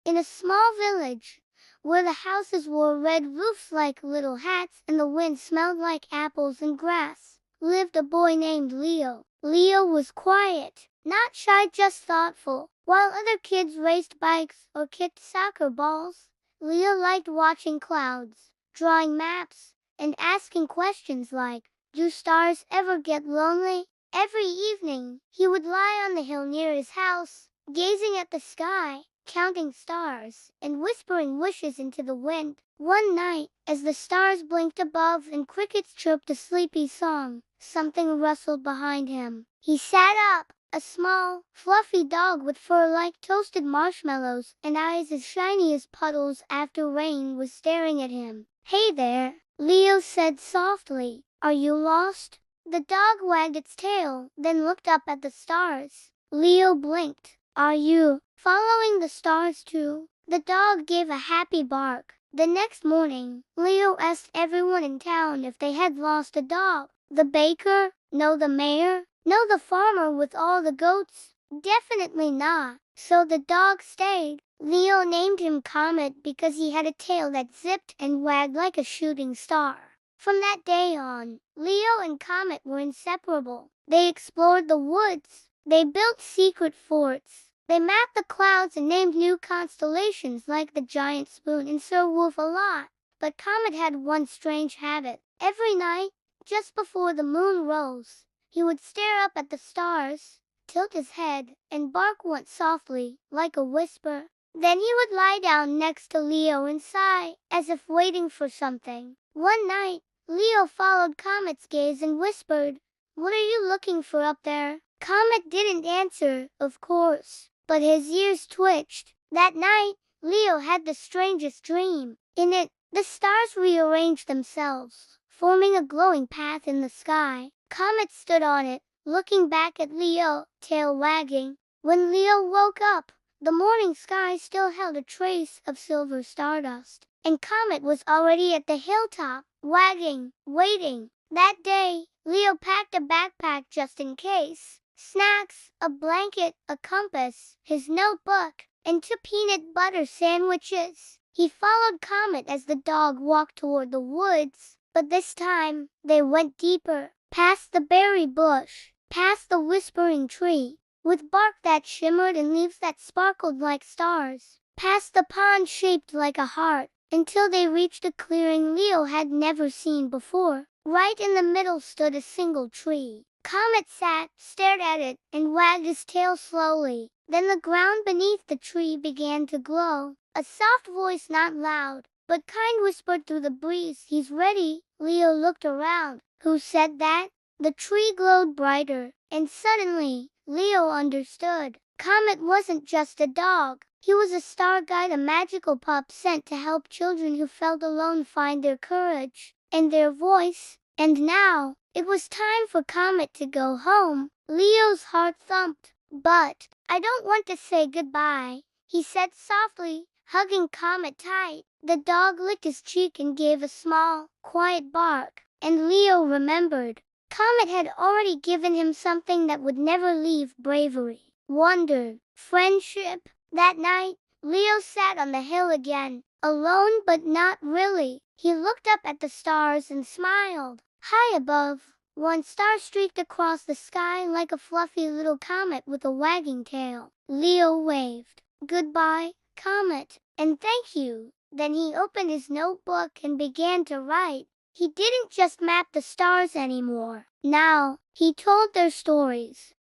In a small village, where the houses wore red roofs like little hats and the wind smelled like apples and grass, lived a boy named Leo. Leo was quiet, not shy, just thoughtful. While other kids raced bikes or kicked soccer balls, Leo liked watching clouds, drawing maps, and asking questions like, "Do stars ever get lonely?" Every evening, he would lie on the hill near his house, gazing at the sky, counting stars, and whispering wishes into the wind. One night, as the stars blinked above and crickets chirped a sleepy song, something rustled behind him. He sat up. A small, fluffy dog with fur like toasted marshmallows and eyes as shiny as puddles after rain was staring at him. "Hey there," Leo said softly. "Are you lost?" The dog wagged its tail, then looked up at the stars. Leo blinked. "Are you following the stars too?" The dog gave a happy bark. The next morning, Leo asked everyone in town if they had lost a dog. The baker? No. The mayor? No. The farmer with all the goats? Definitely not. So the dog stayed. Leo named him Comet because he had a tail that zipped and wagged like a shooting star. From that day on, Leo and Comet were inseparable. They explored the woods. They built secret forts. They mapped the clouds and named new constellations like the giant spoon in Sir Wolf-a-Lot. But Comet had one strange habit. Every night, just before the moon rose, he would stare up at the stars, tilt his head, and bark once softly, like a whisper. Then he would lie down next to Leo and sigh, as if waiting for something. One night, Leo followed Comet's gaze and whispered, "What are you looking for up there?" Comet didn't answer, of course, but his ears twitched. That night, Leo had the strangest dream. In it, the stars rearranged themselves, forming a glowing path in the sky. Comet stood on it, looking back at Leo, tail wagging. When Leo woke up, the morning sky still held a trace of silver stardust, and Comet was already at the hilltop, wagging, waiting. That day, Leo packed a backpack just in case. Snacks, a blanket, a compass, his notebook, and 2 peanut butter sandwiches. He followed Comet as the dog walked toward the woods, but this time, they went deeper, past the berry bush, past the whispering tree, with bark that shimmered and leaves that sparkled like stars, past the pond shaped like a heart, until they reached a clearing Leo had never seen before. Right in the middle stood a single tree. Comet sat, stared at it, and wagged his tail slowly. Then the ground beneath the tree began to glow. A soft voice, not loud, but kind, whispered through the breeze, "He's ready." Leo looked around. Who said that? The tree glowed brighter, and suddenly, Leo understood. Comet wasn't just a dog. He was a star guide, a magical pup sent to help children who felt alone find their courage and their voice. And now, it was time for Comet to go home. Leo's heart thumped. "But I don't want to say goodbye," he said softly, hugging Comet tight. The dog licked his cheek and gave a small, quiet bark, and Leo remembered. Comet had already given him something that would never leave: bravery, wonder, friendship. That night, Leo sat on the hill again, alone but not really. He looked up at the stars and smiled. High above, one star streaked across the sky like a fluffy little comet with a wagging tail. Leo waved. "Goodbye, Comet, and thank you." Then he opened his notebook and began to write. He didn't just map the stars anymore. Now, he told their stories.